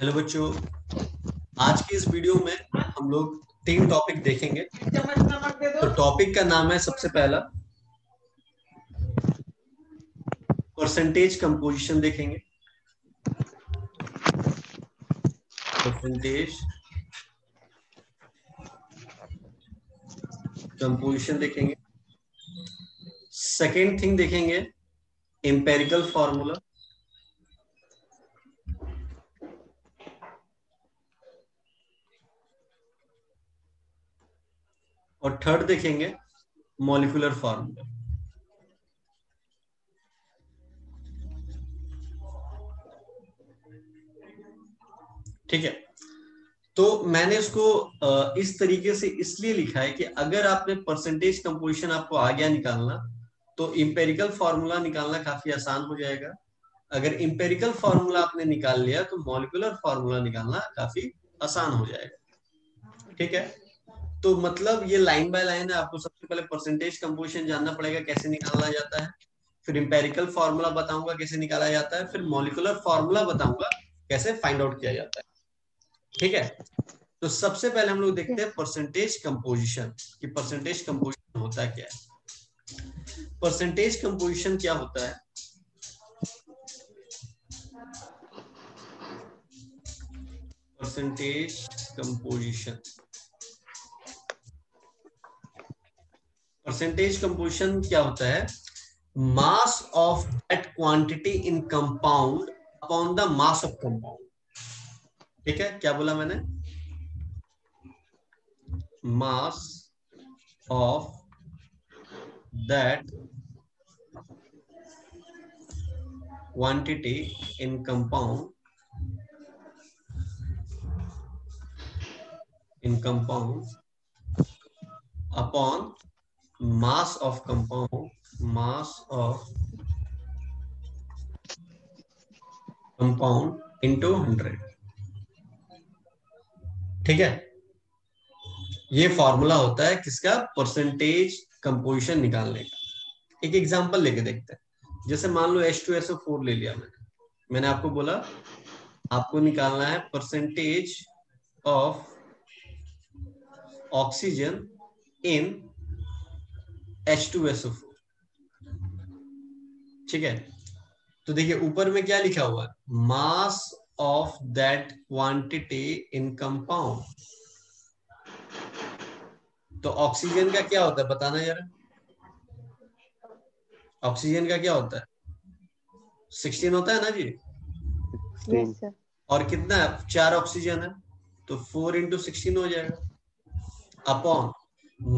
Hello बच्चों, आज की इस वीडियो में हम लोग 3 टॉपिक देखेंगे। तो टॉपिक का नाम है सबसे पहला परसेंटेज कंपोजिशन देखेंगे। परसेंटेज कंपोजिशन देखेंगे। सेकेंड थिंग देखेंगे एम्पेरिकल फॉर्मूला। और थर्ड देखेंगे मॉलिक्यूलर फॉर्मूला। ठीक है, तो मैंने इसको इस तरीके से इसलिए लिखा है कि अगर आपने परसेंटेज कंपोजिशन आपको आ गया निकालना तो इंपेरिकल फॉर्मूला निकालना काफी आसान हो जाएगा। अगर इंपेरिकल फॉर्मूला आपने निकाल लिया तो मॉलिक्यूलर फॉर्मूला निकालना काफी आसान हो जाएगा। ठीक है, तो मतलब ये लाइन बाय लाइन है। आपको सबसे पहले परसेंटेज कंपोजिशन जानना पड़ेगा कैसे निकाला जाता है, फिर इंपेरिकल फॉर्मूला बताऊंगा कैसे निकाला जाता है, फिर मॉलिक्यूलर फॉर्मूला बताऊंगा कैसे फाइंड आउट किया जाता है। ठीक है, तो सबसे पहले हम लोग देखते हैं परसेंटेज कंपोजिशन कि परसेंटेज कंपोजिशन होता क्या है। परसेंटेज कंपोजिशन क्या होता है? परसेंटेज कंपोजिशन, परसेंटेज कंपोजिशन क्या होता है? Mass of that quantity in compound upon the mass of compound. ठीक है, क्या बोला मैंने? Mass of that quantity in compound upon mass of compound into 100। ठीक है, ये फॉर्मूला होता है किसका? परसेंटेज कंपोजिशन निकालने का। एक एग्जांपल लेके देखते हैं। जैसे मान लो H2SO4 ले लिया मैंने आपको बोला आपको निकालना है percentage of oxygen in H2SO4। ठीक है, तो देखिए ऊपर में क्या लिखा हुआ है? Mass of that quantity in compound. तो ऑक्सीजन का क्या होता है बताना यार? ऑक्सीजन का क्या होता है? 16 होता है ना जी। Yes sir. और कितना है? 4 ऑक्सीजन है तो 4 इंटू 16 हो जाएगा upon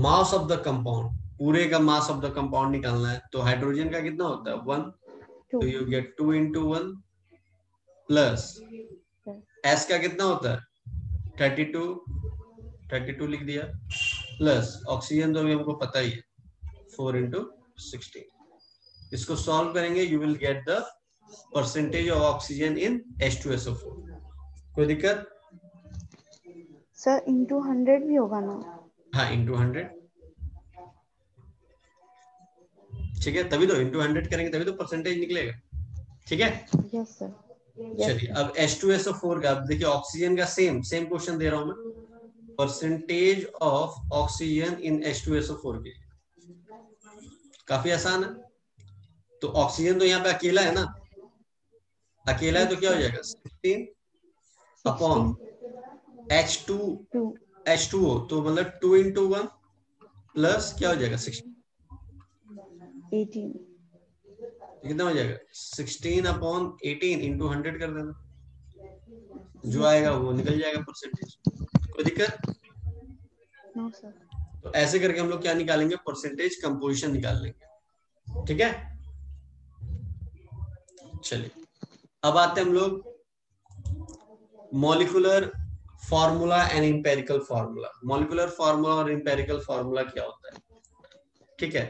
mass of the compound. पूरे का मास ऑफ द कंपाउंड निकालना है तो हाइड्रोजन का कितना होता है? 1। तो you get 2 into 1 plus S का कितना होता है? 32 लिख दिया प्लस ऑक्सीजन तो अभी हमको पता ही है 4 इंटू 16। इसको सॉल्व करेंगे you will get the percentage of oxygen in H2SO4। कोई दिक्कत? सर इंटू 100 भी होगा ना? हाँ इंटू 100। ठीक है, तभी तो इंटू 100 करेंगे तभी तो परसेंटेज निकलेगा। ठीक है, यस सर। चलिए अब H2SO4 का देखिए ऑक्सीजन का सेम क्वेश्चन दे रहा हूं मैं। Percentage of oxygen in H2SO4 के काफी आसान है। तो ऑक्सीजन तो यहाँ पे अकेला है ना, अकेला है तो क्या हो जाएगा? 16 अपॉन 16 H2 2 H2O तो मतलब 2 इंटू 1 प्लस क्या हो जाएगा 16। 18 कितना हो जाएगा? 16 अपॉन 18 इंटू 100 कर देना, जो यस आएगा सर। वो निकल जाएगा परसेंटेज। कोई दिक्कत? No sir. तो ऐसे करके हम लोग क्या निकालेंगे? परसेंटेज कंपोजिशन निकाल लेंगे। ठीक है, चलिए अब आते हैं हम लोग molecular formula and empirical formula. Molecular formula और इंपेरिकल फॉर्मूला क्या होता है? ठीक है,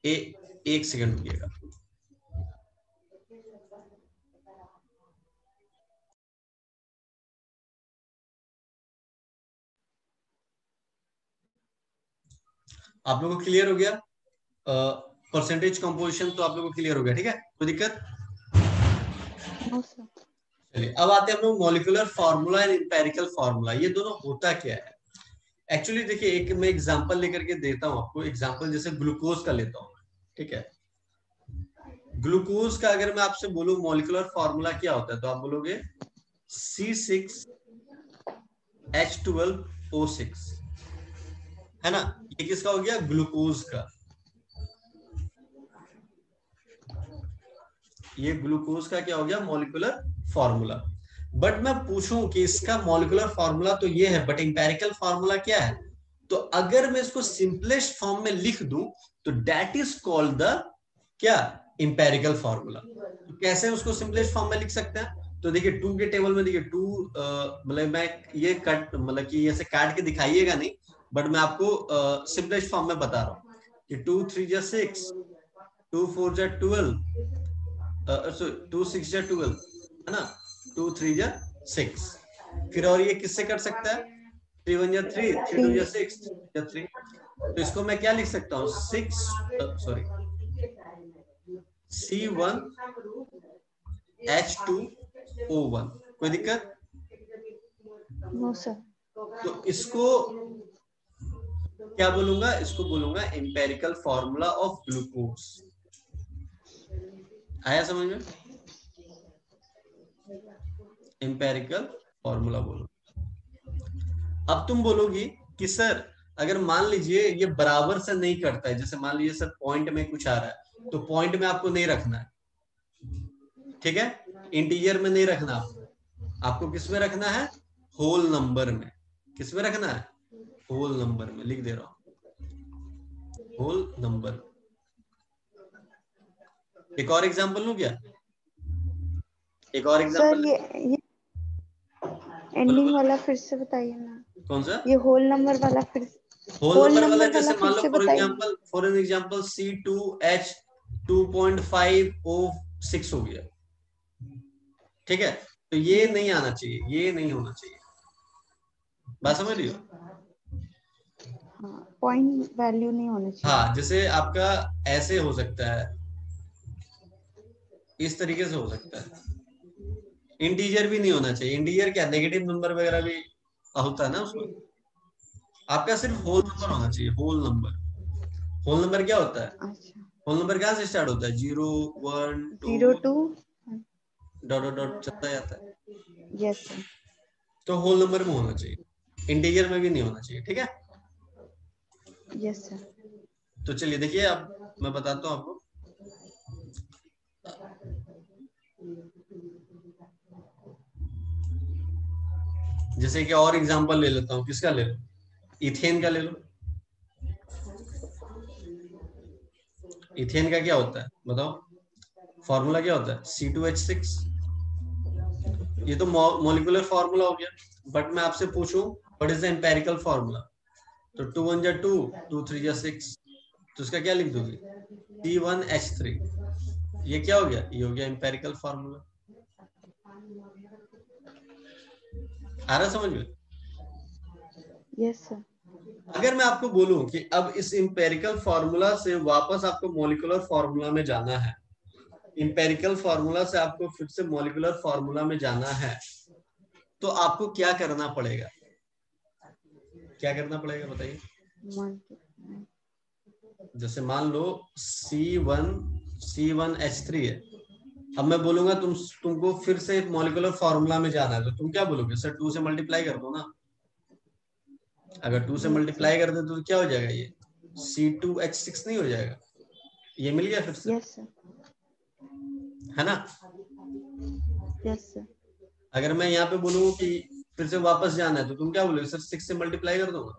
एक सेकंड रुकिएगा। आप लोगों को क्लियर हो गया? परसेंटेज कंपोजिशन तो आप लोगों को क्लियर हो गया? ठीक है, कोई दिक्कत? No sir. चलिए अब आते हैं हम लोग molecular formula and empirical formula, ये दोनों होता क्या है। एक्चुअली देखिए, एक मैं एग्जांपल लेकर के देता हूं आपको। एग्जांपल जैसे ग्लूकोज का लेता हूं, ठीक है। ग्लूकोज का अगर मैं आपसे बोलूं मॉलिक्यूलर फार्मूला क्या होता है, तो आप बोलोगे C6H12O6, है ना। ये किसका हो गया, ग्लूकोज का। ये ग्लूकोज का क्या हो गया, मॉलिक्यूलर फार्मूला। बट मैं पूछूं कि इसका मॉलिक्यूलर फार्मूला तो ये है, बट एम्पिरिकल फार्मूला क्या है, तो अगर मैं इसको सिंपलेस्ट फॉर्म में लिख दूं तो दैट इज कॉल्ड द क्या, एम्पिरिकल फार्मूला। तो कैसे उसको सिंपलेस्ट फॉर्म में लिख सकते हैं, तो देखिए टू के टेबल में देखिए टू, मतलब मैं ये कट मतलब कि ऐसे काट के दिखाइएगा नहीं, बट मैं आपको सिंपलेस्ट फॉर्म में बता रहा हूँ कि 2 3 जा 6, 2 4 जा 12, 2 6 जा 12, है ना, 2 3 जा 6। फिर और ये किससे कर सकता है, 3 1 जा 3, 3 2 थ्री। जा 6 या 3। तो इसको मैं क्या लिख सकता हूँ, 6 सॉरी C1H2O1। कोई दिक्कत, नो सर। तो इसको क्या बोलूंगा, इसको बोलूंगा एम्पेरिकल फॉर्मूला ऑफ ग्लूकोज। आया समझ में, एम्पेरिकल फॉर्मूला बोलो। अब तुम बोलोगी कि सर अगर मान लीजिए ये बराबर से नहीं करता है, जैसे मान लीजिए सर पॉइंट में कुछ आ रहा है, तो पॉइंट में आपको नहीं रखना है, ठीक है। इंटीजर में नहीं रखना आपको किस में रखना है, होल नंबर में। किस में रखना है, होल नंबर में। लिख दे रहा हूं, होल नंबर। एक और एग्जांपल लूं क्या, एक और सर एग्जांपल। ये बोलो एंडिंग बोलो, वाला फिर से बताइए ना। कौन सा, ये होल नंबर वाला फिर, होल होल नंबर वाला। नंबर वाला जैसे मान फिर लो से फॉर बताइए। एग्जांपल, C2H2.5O6 हो गया, ठीक है। तो ये नहीं आना चाहिए, ये नहीं होना चाहिए। बात समझ रही अच्छा, हो, हाँ पॉइंट वैल्यू नहीं होना चाहिए। हाँ। जैसे आपका ऐसे हो सकता है, इस तरीके से हो सकता है। इंटीजर भी नहीं होना चाहिए। इंटीजर क्या, नेगेटिव नंबर वगैरह भी होता है ना उसमें। आपका सिर्फ होल नंबर अच्छा होना चाहिए, होल नंबर। होल नंबर क्या होता है, अच्छा। होल नंबर कहाँ से स्टार्ट होता है, 0 1 2 0 2। डॉट डॉट डॉट चलता जाता है। Yes sir. तो होल नंबर में होना चाहिए, इंटीजर में भी नहीं होना चाहिए, ठीक है। Yes sir. तो चलिए देखिए, अब मैं बताता हूँ आपको। जैसे कि और एग्जांपल ले लेता हूँ, किसका ले लो, इथेन का ले लो। इथेन का क्या होता है बताओ, फॉर्मूला क्या होता है, C2H6। ये तो मॉलिक्यूलर फार्मूला हो गया। बट मैं आपसे पूछूं what is the empirical formula, तो 2 1 जा 2, 2 3 जा 6, तो इसका क्या लिख दोगे, C1H3। ये क्या हो गया, ये हो गया एम्पेरिकल फार्मूला। आ रहा समझ में। Yes sir. अगर मैं आपको बोलूं कि अब इस एम्पेरिकल फार्मूला से वापस आपको मॉलिक्यूलर फार्मूला में जाना है, एम्पेरिकल फार्मूला से आपको फिर से मॉलिक्यूलर फार्मूला में जाना है, तो आपको क्या करना पड़ेगा, क्या करना पड़ेगा बताइए। जैसे मान लो C1H3 है। अब मैं बोलूंगा तुमको फिर से मॉलिक्यूलर फार्मूला में जाना है, तो तुम क्या बोलोगे, सर 2 से मल्टीप्लाई कर दो ना। अगर 2 से यस सर। मल्टीप्लाई कर दे तो क्या हो जाएगा, ये C2H6 नहीं हो जाएगा, ये मिल गया फिर से, यस सर। है ना। Yes sir. अगर मैं यहाँ पे बोलूँ कि फिर से वापस जाना है, तो तुम क्या बोलोगे, सर 6 से मल्टीप्लाई कर दो।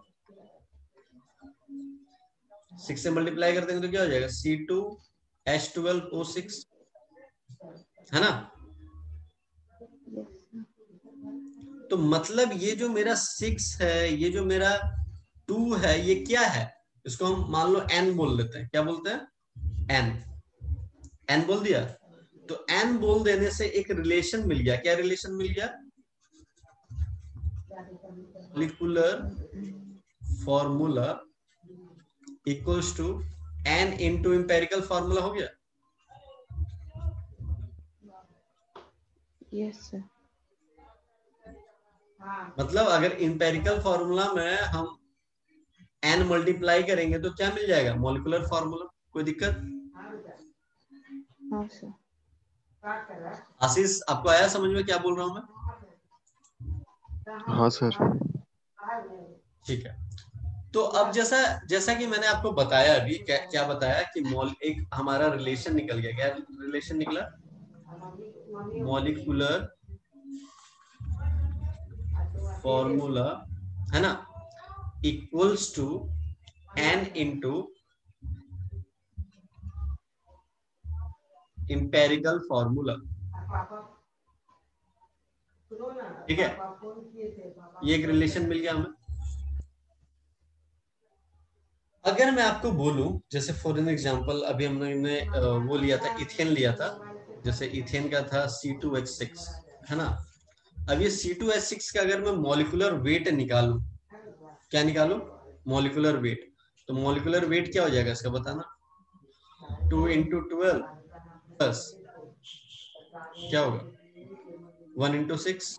6 से मल्टीप्लाई कर देंगे तो क्या हो जाएगा, C2H12O6, है ना। Yes sir. तो मतलब ये जो मेरा 6 है, ये जो मेरा 2 है, ये क्या है, इसको हम मान लो n बोल लेते हैं। क्या बोलते हैं, n। n बोल दिया, तो n बोल देने से एक रिलेशन मिल गया। क्या रिलेशन मिल गया, molecular formula equals to n into empirical formula हो गया। Yes sir. मतलब अगर इंपेरिकल फॉर्मूला में हम n मल्टीप्लाई करेंगे तो क्या मिल जाएगा, मॉलिक्यूलर फॉर्मूला। कोई दिक्कत? हाँ सर। आशीष आपको आया समझ में क्या बोल रहा हूं मैं? हाँ सर। ठीक है। तो अब जैसा जैसा कि मैंने आपको बताया अभी, क्या बताया कि एक हमारा रिलेशन निकल गया। क्या रिलेशन निकला? मॉलिक्यूलर फॉर्मूला, है ना, equals to n into empirical formula. ठीक है, ये एक रिलेशन मिल गया हमें। अगर मैं आपको बोलूं, जैसे फॉर एन एग्जांपल अभी हमने वो लिया था, इथेन लिया था। जैसे इथेन का था C2H6, है ना। अब ये C2H6 का अगर मैं मॉलिक्यूलर वेट निकालूं, क्या निकालूं? Molecular weight. तो मॉलिक्यूलर वेट क्या हो जाएगा इसका बताना? 2 इंटू 12 प्लस क्या होगा, 1 इंटू 6,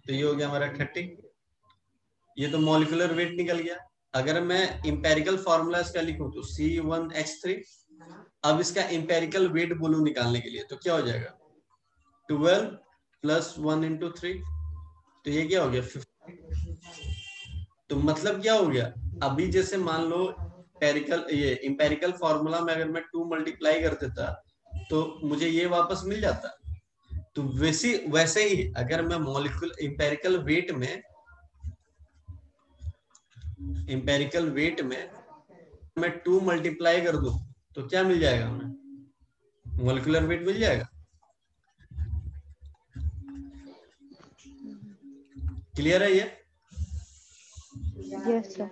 तो ये हो गया हमारा 30। ये तो मॉलिक्यूलर वेट निकल गया। अगर मैं इंपेरिकल फॉर्मूला इसका लिखूं तो C1H3। अब इसका इंपेरिकल वेट बोलूं निकालने के लिए तो क्या हो जाएगा, 12 प्लस 1 इंटू 3, तो ये क्या हो गया, 50। तो मतलब क्या हो गया, अभी जैसे मान लो ये इंपेरिकल फॉर्मूला में अगर मैं 2 मल्टीप्लाई कर देता तो मुझे ये वापस मिल जाता। तो वैसे ही अगर मैं मॉलिक्यूलर इंपेरिकल वेट में मैं 2 मल्टीप्लाई कर दूं तो क्या मिल जाएगा हमें, मॉलिक्यूलर वेट मिल जाएगा। क्लियर है ये? Yes sir.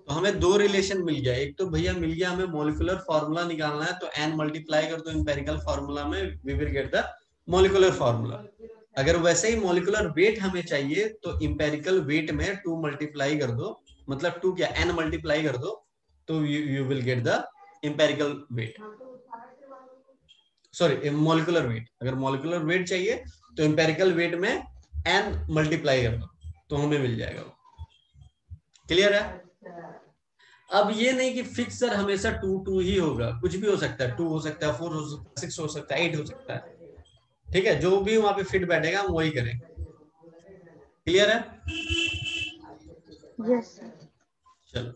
तो हमें दो रिलेशन मिल गया। एक तो भैया मिल गया हमें मॉलिक्यूलर फॉर्मूला निकालना है, तो n मल्टीप्लाई कर दो इंपेरिकल फॉर्मूला में, we will get the molecular formula. अगर वैसे ही मॉलिक्यूलर वेट हमें चाहिए तो इंपेरिकल वेट में 2 मल्टीप्लाई कर दो, मतलब 2 क्या, n मल्टीप्लाई कर दो, तो you will get the empirical weight, sorry molecular weight. अगर मॉलिक्यूलर वेट चाहिए तो इंपेरिकल वेट में n मल्टीप्लाई कर दो तो हमें मिल जाएगा वो। क्लियर है? अब ये नहीं कि फिक्स सर हमेशा 2 ही होगा, कुछ भी हो सकता है, 2 हो सकता है, 4 हो सकता है, 6 हो सकता है, 8 हो सकता है। ठीक है, जो भी वहां पे फिट बैठेगा हम वही करेंगे। क्लियर है? Yes sir. चलो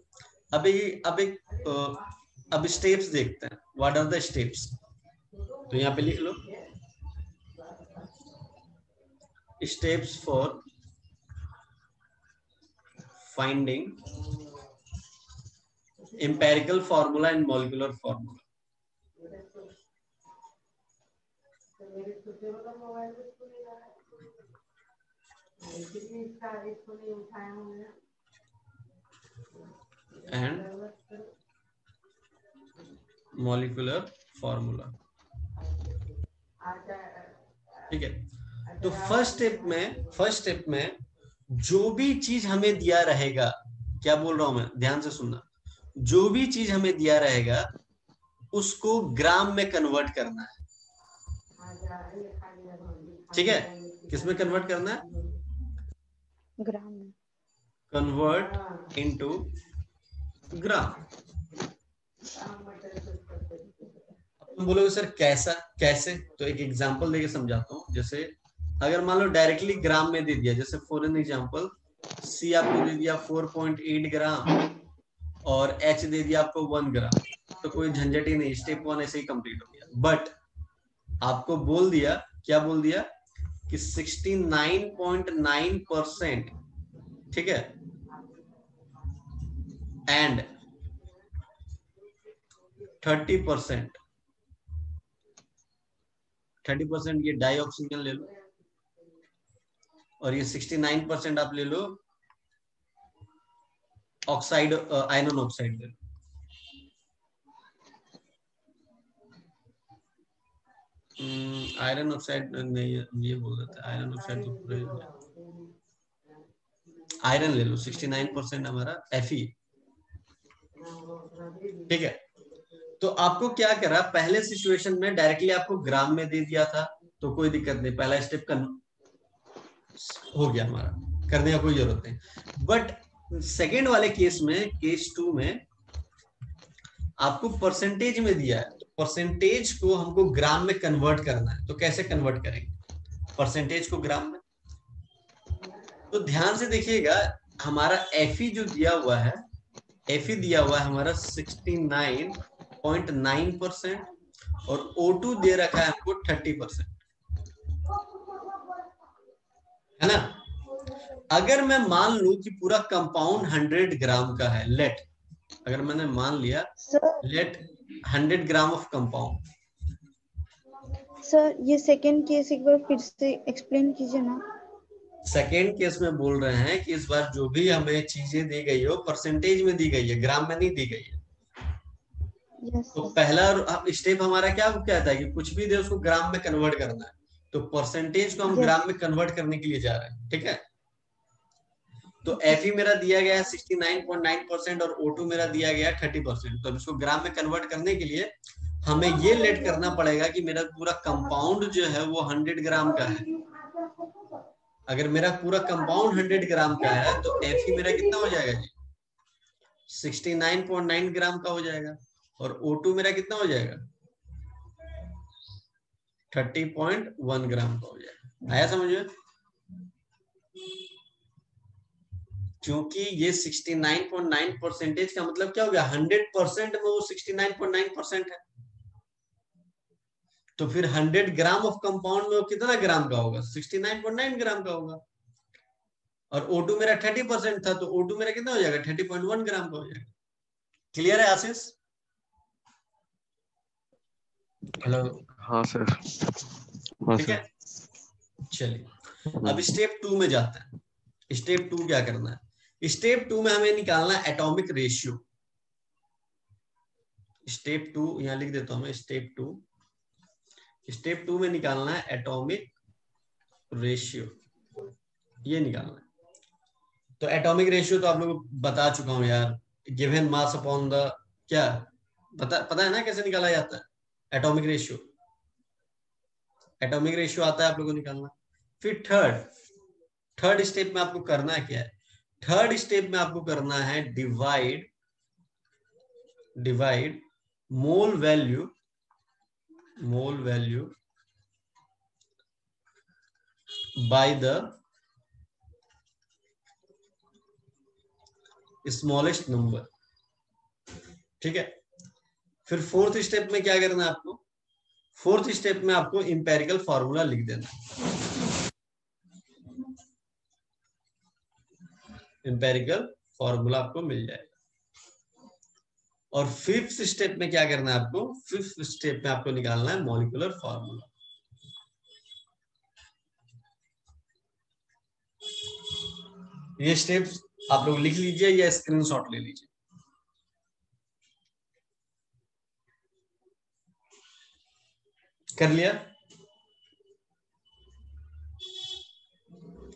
अब स्टेप्स देखते हैं। What are the steps? तो यहाँ पे लिख लो, steps for finding empirical formula and molecular formula. And molecular formula. ठीक है, तो फर्स्ट स्टेप में जो भी चीज हमें दिया रहेगा, क्या बोल रहा हूं मैं, ध्यान से सुनना, जो भी चीज हमें दिया रहेगा उसको ग्राम में कन्वर्ट करना है। ठीक है, किसमें कन्वर्ट करना है? ग्राम में। Convert into gram. तुम बोलोगे सर कैसे? तो एक एग्जांपल देके समझाता हूँ। जैसे अगर मान लो डायरेक्टली ग्राम में दे दिया, जैसे फॉर एन एग्जांपल C आपको दे दिया 4.8 ग्राम और H दे दिया आपको 1 ग्राम, तो कोई झंझट ही नहीं, स्टेप 1 ऐसे ही कंप्लीट हो गया। बट आपको बोल दिया, क्या बोल दिया कि 69.9%, ठीक है, एंड 30% ये डाई ऑक्सीजन ले लो, और ये 69% आप ले लो ऑक्साइड, आयरन ऑक्साइड ले लो। आयरन ऑक्साइड नहीं, ये बोल देते हैं आयरन ऑक्साइड तो पूरे, आयरन ले लो, 69% हमारा Fe। ठीक है, तो आपको क्या करा, पहले सिचुएशन में डायरेक्टली आपको ग्राम में दे दिया था तो कोई दिक्कत नहीं, पहला स्टेप हो गया हमारा, करने का कोई जरूरत नहीं। बट सेकेंड वाले केस में, केस 2 में आपको परसेंटेज में दिया है, तो परसेंटेज को हमको ग्राम में कन्वर्ट करना है। तो कैसे कन्वर्ट करेंगे परसेंटेज को ग्राम में? तो ध्यान से देखिएगा, हमारा एफई जो दिया हुआ है, एफई दिया हुआ है हमारा 69.9% और O2 दे रखा है हमको 30%, है ना। अगर मैं मान लूं कि पूरा कंपाउंड 100 ग्राम का है, लेट, अगर मैंने मान लिया sir let 100 gram of compound. Sir ये सेकंड केस एक बार फिर से एक्सप्लेन कीजिए ना। सेकेंड केस में बोल रहे हैं कि इस बार जो भी हमें चीजें दी गई हो परसेंटेज में दी गई है, ग्राम में नहीं दी गई है। यस तो पहला स्टेप हमारा क्या कहता है कि कुछ भी दे उसको ग्राम में कन्वर्ट करना है। तो परसेंटेज को हम यस ग्राम में कन्वर्ट करने के लिए जा रहे हैं, ठीक है। तो एफई मेरा दिया गया है 69.9% और O2 मेरा दिया गया है 30%। तो इसको ग्राम में कन्वर्ट करने के लिए हमें ये लेट करना पड़ेगा कि मेरा पूरा कंपाउंड जो है वो 100 ग्राम का है। अगर मेरा पूरा कंपाउंड 100 ग्राम का है तो एफई मेरा कितना हो जाएगा जी? 69.9 ग्राम का हो जाएगा। और O2 मेरा कितना हो जाएगा? 30.1 ग्राम का हो जाएगा। आया समझ में? क्योंकि ये 69.9% का मतलब क्या हो गया, 100% में वो 69.9% है। तो फिर 100 ग्राम ऑफ कंपाउंड में वो कितना ग्राम का होगा? 69.9 ग्राम का होगा। और O2 मेरा 30% था, तो O2 मेरा कितना हो जाएगा? 30.1 ग्राम का हो जाएगा। क्लियर है आशीष? हेलो। हाँ सर। हाँ ठीक है, सर। चलिए अब स्टेप 2 में जाते हैं। स्टेप 2 क्या करना है? स्टेप 2 में हमें निकालना है एटॉमिक रेशियो। स्टेप 2 यहां लिख देता हूं मैं, स्टेप 2। स्टेप 2 में निकालना है एटॉमिक रेशियो, ये निकालना है। तो एटॉमिक रेशियो तो आप लोग बता चुका हूं यार, गिवन मास अपॉन द, क्या पता है ना कैसे निकाला जाता है एटॉमिक रेशियो? एटॉमिक रेशियो आता है आप लोगों को निकालना। फिर थर्ड स्टेप में आपको करना है क्या है? थर्ड स्टेप में आपको करना है divide mole value by the smallest number, ठीक है। फिर फोर्थ स्टेप में क्या करना है आपको? फोर्थ स्टेप में आपको इंपेरिकल फॉर्मूला लिख देना। इंपेरिकल फॉर्मूला आपको मिल जाएगा। और फिफ्थ स्टेप में क्या करना है आपको? फिफ्थ स्टेप में आपको निकालना है मॉलिक्यूलर फॉर्मूला। ये स्टेप्स आप लोग लिख लीजिए या स्क्रीनशॉट ले लीजिए। कर लिया?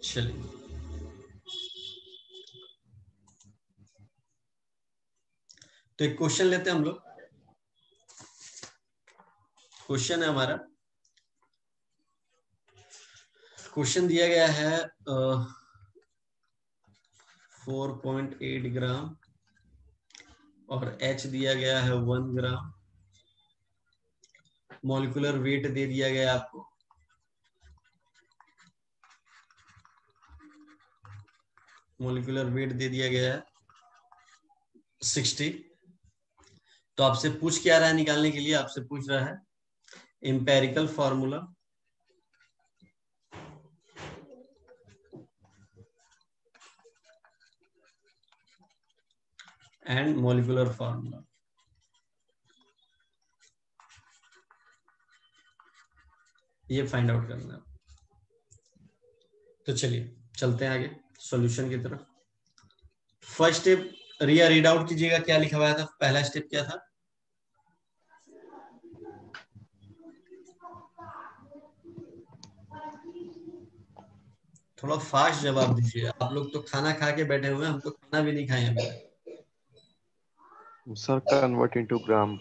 चलिए तो एक क्वेश्चन लेते हैं हम लोग। क्वेश्चन है हमारा, क्वेश्चन दिया गया है 4.8 ग्राम और H दिया गया है 1 ग्राम। मॉलिक्यूलर वेट दे दिया गया आपको, मॉलिक्यूलर वेट दे दिया गया है 60। तो आपसे पूछ क्या रहा है निकालने के लिए? आपसे पूछ रहा है empirical formula and molecular formula. ये फाइंड आउट करना है। तो चलिए चलते हैं आगे सॉल्यूशन की तरफ। फर्स्ट स्टेप रिया रीड आउट कीजिएगा, क्या लिखा हुआ था? पहला स्टेप क्या था? थोड़ा फास्ट जवाब दीजिए। आप लोग तो खाना खा के बैठे हुए हैं, हम तो खाना भी नहीं खाए अभी तक। Sir convert into gram.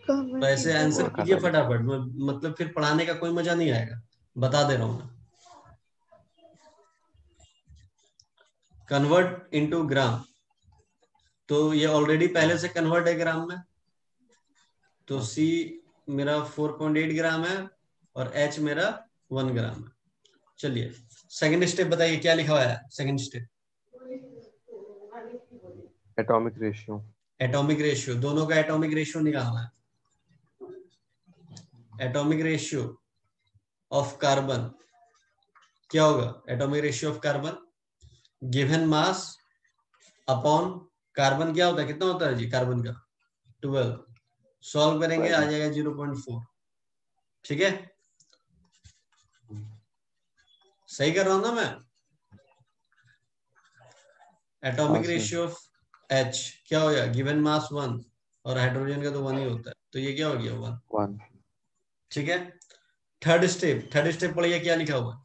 तो ऐसे आंसर और कीजिए खाता नहीं। फटाफट, मतलब फिर पढ़ाने का कोई मजा नहीं आएगा, बता दे रहा हूं मैं। कन्वर्ट इनटू ग्राम, तो ये ऑलरेडी पहले से कन्वर्ट है ग्राम में, तो सी मेरा 4.8 ग्राम है और एच मेरा 1 ग्राम है। चलिए सेकंड स्टेप बताइए क्या लिखा हुआ है second step. Atomic ratio. Atomic ratio, दोनों का एटॉमिक रेशियो निकालना है। एटॉमिक रेशियो ऑफ कार्बन क्या होगा? Atomic ratio of carbon given mass upon carbon क्या होता है, कितना होता है जी कार्बन का? 12। सॉल्व करेंगे आ जाएगा 0.4। ठीक है, सही कर रहा हूं ना मैं? एटॉमिक रेशियो ऑफ एच क्या हो गया? गिवन मास 1 और हाइड्रोजन का तो 1 ही होता है, तो ये क्या हो गया 1। ठीक है, थर्ड स्टेप, थर्ड स्टेप पढ़िए क्या लिखा हुआ है।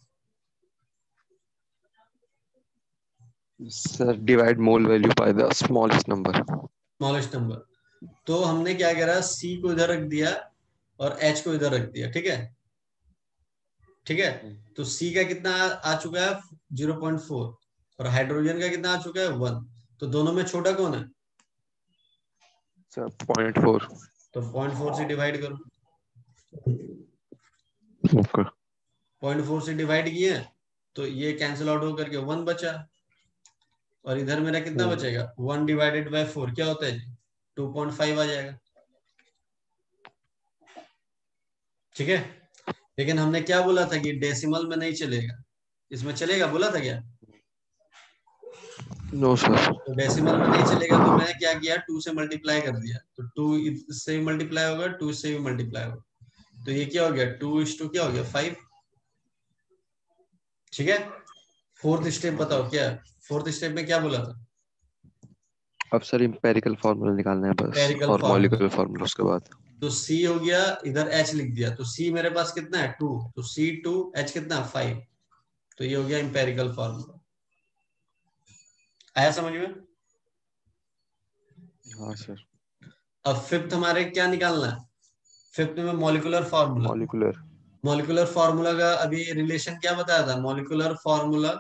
Sir divide mole value by the smallest number. Smallest number, तो हमने क्या करा, सी को इधर रख दिया और एच को इधर रख दिया। ठीक है, ठीक है, तो सी का कितना आ चुका है 0.4 और हाइड्रोजन का कितना आ चुका है 1, तो दोनों में छोटा कौन है? सर 0.4। तो 0.4 से डिवाइड करो। ओके। 0.4 से डिवाइड किए तो ये कैंसिल आउट होकर के 1 बचा, और इधर मेरा कितना बचेगा 1 डिवाइडेड बाय 4 क्या होता है 2.5 आ जाएगा। ठीक है, लेकिन हमने क्या बोला था कि डेसिमल में नहीं चलेगा, इसमें चलेगा बोला था क्या? No sir. तो डेसिमल में नहीं चलेगा, तो मैंने क्या किया 2 से मल्टीप्लाई कर दिया, तो 2 इससे भी मल्टीप्लाई होगा, 2 इससे भी मल्टीप्लाई होगा, तो ये क्या हो गया 2:2 क्या हो गया 5। ठीक है, फोर्थ स्टेप बताओ क्या है? फोर्थ स्टेप में क्या बोला था? अब सर इंपेरिकल फार्मूला निकालना है बस, एम्पिरिकल और फार्मूला, मॉलिक्यूलर फार्मूला उसके बाद। तो C हो गया, इधर H लिख दिया, तो C मेरे पास कितना है 2, तो C 2, H कितना 5, तो ये हो गया इंपेरिकल फार्मूला। आया समझ में? हाँ सर। अब फिफ्थ हमारे क्या निकालना है? फिफ्थ में molecular formula. Molecular. Molecular formula का अभी रिलेशन क्या बताया था? मॉलिक्यूलर फार्मूला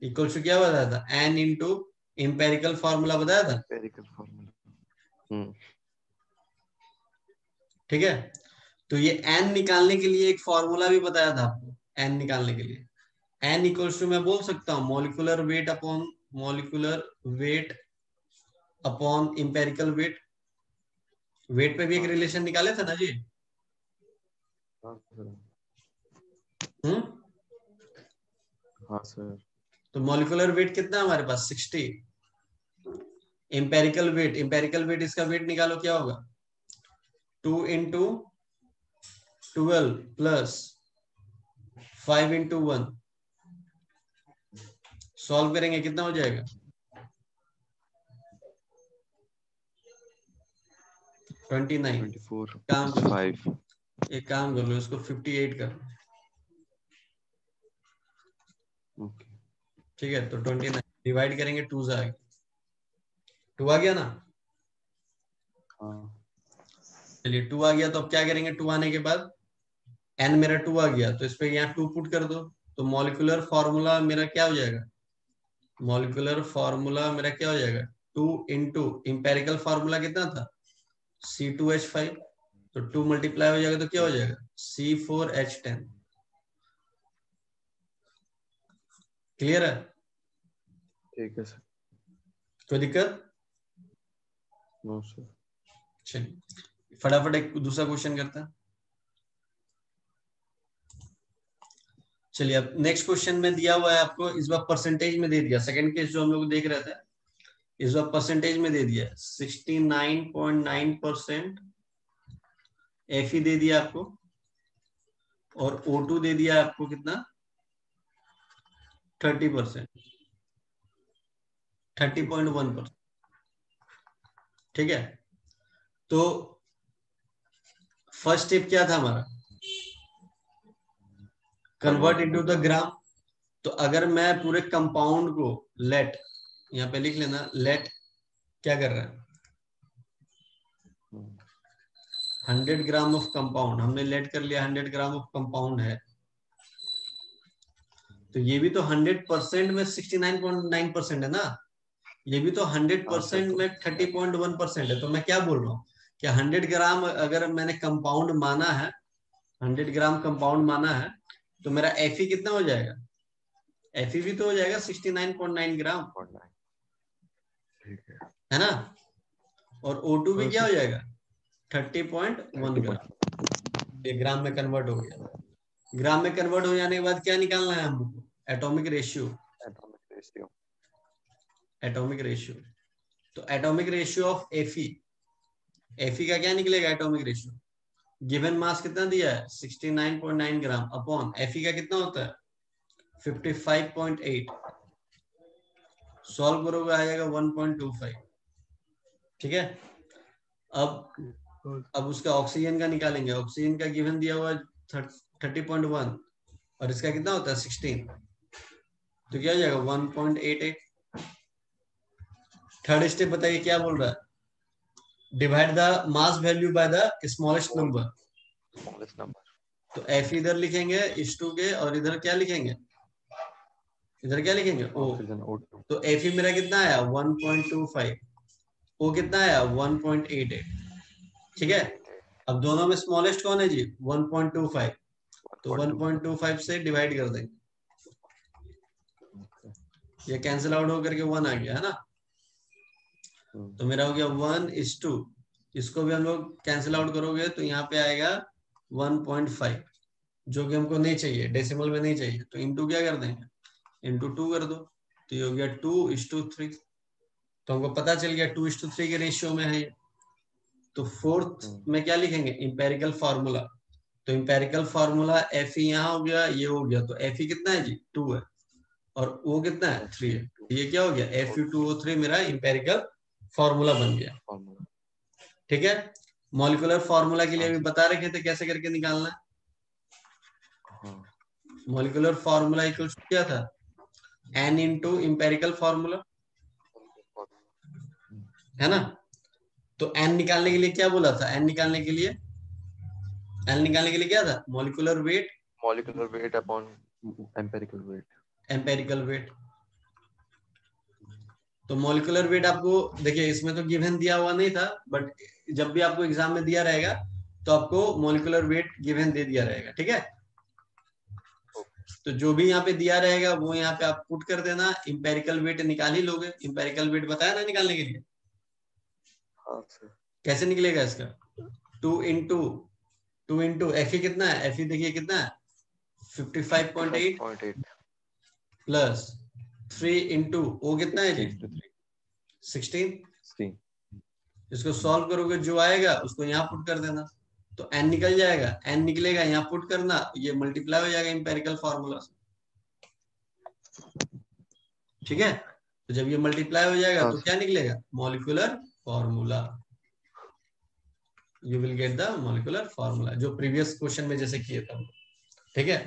इक्वल टू क्या बताया था? N इंटू इंपेरिकल फार्मूला बताया था। Empirical formula. ठीक है, तो ये N निकालने के लिए एक फार्मूला भी बताया था आपको। N निकालने के लिए N इक्वल टू मैं बोल सकता हूँ molecular weight upon empirical weight. Weight पे भी एक रिलेशन निकाले थे ना जी। हाँ सर। हम्म, हाँ सर। तो मॉलिक्यूलर वेट कितना है हमारे पास 60। इंपेरिकल वेट इसका वेट निकालो क्या होगा 2 इंटू 12 प्लस 5 इंटू 1, सॉल्व करेंगे कितना हो जाएगा 29। 24 काम प्लस करो, 5। एक काम कर लो, इसको 58 कर लो। ओके। ठीक है, तो 29 डिवाइड करेंगे 2 से आगे 2 आ गया ना। हाँ चलिए 2 आ गया, तो अब क्या करेंगे 2 आने के बाद n मेरा 2 आ गया, तो इस पे यहाँ 2 पुट कर दो, तो मॉलिक्यूलर फार्मूला मेरा क्या हो जाएगा? मॉलिक्यूलर फार्मूला मेरा क्या हो जाएगा 2 इंटू इंपेरिकल फार्मूला कितना था C2H5, तो 2 मल्टीप्लाई हो जाएगा तो क्या हो जाएगा C4H10। क्लियर है? ठीक है सर। कोई दिक्कत? No sir. चलिए फटाफट एक दूसरा क्वेश्चन करता है। चलिए अब नेक्स्ट क्वेश्चन में दिया हुआ है आपको, इस बार परसेंटेज में दे दिया। सेकंड केस जो हम लोग देख रहे थे इस बार परसेंटेज में दे दिया 69.9% Fe दे दिया आपको, और O2 दे दिया आपको कितना 30%, 30.1%। ठीक है, तो फर्स्ट स्टेप क्या था हमारा? Convert into the gram. तो अगर मैं पूरे कंपाउंड को लेट, यहाँ पे लिख लेना लेट क्या कर रहा है 100 ग्राम ऑफ कंपाउंड, हमने लेट कर लिया 100 ग्राम ऑफ कंपाउंड है, तो ये भी तो 100% में 69.9% है ना, ये भी तो 100% में 30.1% है। तो मैं क्या बोल रहा हूँ कि 100 ग्राम अगर मैंने कंपाउंड माना है, 100 ग्राम कंपाउंड माना है, तो मेरा Fe कितना हो जाएगा, Fe भी तो हो जाएगा 69.9 ग्राम, है ना। और O2 भी क्या हो जाएगा 30.1 ग्राम। ये ग्राम में कन्वर्ट हो गया। ग्राम में कन्वर्ट हो जाने के बाद क्या निकालना है हमको, एटॉमिक रेशियो। एटॉमिक रेशियो, तो atomic ratio of Fe, Fe का क्या निकलेगा एटॉमिक रेशियो, गिवन मास कितना दिया है 69.9 ग्राम अपॉन Fe का कितना होता है 55.8, सॉल्व करोगे आ जाएगा 1.25। ठीक है, अब उसका ऑक्सीजन का निकालेंगे। ऑक्सीजन का गिवन दिया हुआ 30.1 और इसका कितना होता है 16, तो क्या हो जाएगा 1.88। थर्ड स्टेप बताइए क्या बोल रहा है, divide the mass value by the smallest number. तो F इधर लिखेंगे H2 के, और इधर क्या लिखेंगे, इधर क्या लिखेंगे O। तो Fe मेरा कितना आया 1.25, O कितना आया 1.88। ठीक है, अब दोनों में स्मॉलेस्ट कौन है जी 1.25, तो 1.25 से डिवाइड कर देंगे, ये कैंसिल आउट होकर के 1 आ गया है ना। तो मेरा हो गया 1:2, इसको भी हम लोग कैंसिल आउट करोगे तो यहाँ पे आएगा 1.5, जो कि हमको नहीं चाहिए, डेसिमल में नहीं चाहिए, तो इंटू क्या कर देंगे, इंटू 2 कर दो, तो ये हो गया 2:3। तो हमको पता चल गया 2:3 के रेशियो में है ये। तो फोर्थ में क्या लिखेंगे, इंपेरिकल फार्मूला। तो इंपेरिकल फार्मूला Fe यहाँ हो गया, ये हो गया, तो Fe कितना है जी 2 है, और O कितना है 3 है। ये क्या हो गया Fe2O3 मेरा इंपेरिकल फार्मूला बन गया। ठीक है, मॉलिक्यूलर फार्मूला के लिए अभी बता रखे थे कैसे करके निकालना है। मॉलिक्यूलर फार्मूला इक्वल्स क्या था, N इंटू इंपेरिकल फार्मूला, है ना। तो N निकालने के लिए क्या बोला था, N निकालने के लिए क्या था, molecular weight upon empirical weight. Empirical weight, तो मॉलिक्यूलर वेट आपको देखिए इसमें तो गिवन दिया हुआ नहीं था, बट जब भी आपको एग्जाम में दिया रहेगा तो आपको मॉलिक्यूलर वेट गिवन दे दिया रहेगा। ठीक है, तो जो भी यहाँ पे दिया रहेगा वो यहाँ पे आप पुट कर देना, इंपेरिकल वेट निकाल ही लोगे। इंपेरिकल वेट बताया ना निकालने के लिए, कैसे निकलेगा इसका, 2 इंटू Fe कितना है, Fe देखिए कितना है 55.8 प्लस 3 इंटू O कितना है जी 16। इसको सॉल्व करोगे जो आएगा उसको यहाँ पुट कर देना, तो N निकल जाएगा, N निकलेगा यहाँ पुट करना, ये मल्टीप्लाई हो जाएगा इंपेरिकल फार्मूला से। ठीक है, तो जब ये मल्टीप्लाई हो जाएगा तो क्या निकलेगा, molecular formula. You will get the molecular formula, जो प्रीवियस क्वेश्चन में जैसे किए थे। ठीक है,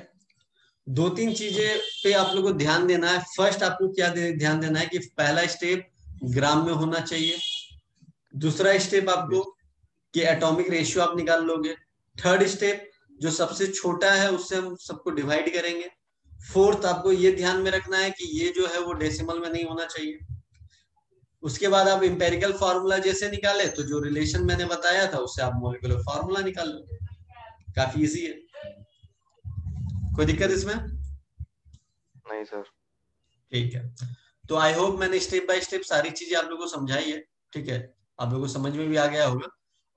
2-3 चीजें पे आप लोगों को ध्यान देना है। फर्स्ट आपको क्या ध्यान देना है कि पहला स्टेप ग्राम में होना चाहिए, दूसरा स्टेप आपको कि एटॉमिक रेशियो आप निकाल लोगे, थर्ड स्टेप जो सबसे छोटा है उससे हम सबको डिवाइड करेंगे, फोर्थ आपको ये ध्यान में रखना है कि ये जो है वो डेसिमल में नहीं होना चाहिए। उसके बाद आप इंपेरिकल फार्मूला जैसे निकाले तो जो रिलेशन मैंने बताया था उससे आप मॉलिक्यूलर फार्मूला निकाल लोगे, काफी इजी है। कोई दिक्कत इसमें? नहीं सर। ठीक है, तो आई होप मैंने स्टेप बाय स्टेप सारी चीजें आप लोगों को समझाई है। ठीक है, आप लोगों को समझ में भी आ गया होगा।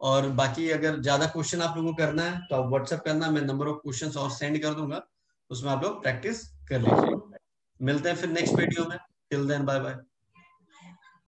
और बाकी अगर ज्यादा क्वेश्चन आप लोगों को करना है तो आप व्हाट्सएप करना, मैं नंबर ऑफ क्वेश्चंस और सेंड कर दूंगा, उसमें आप लोग प्रैक्टिस कर लीजिए। मिलते हैं फिर नेक्स्ट वीडियो में, टिल देन बाय बाय।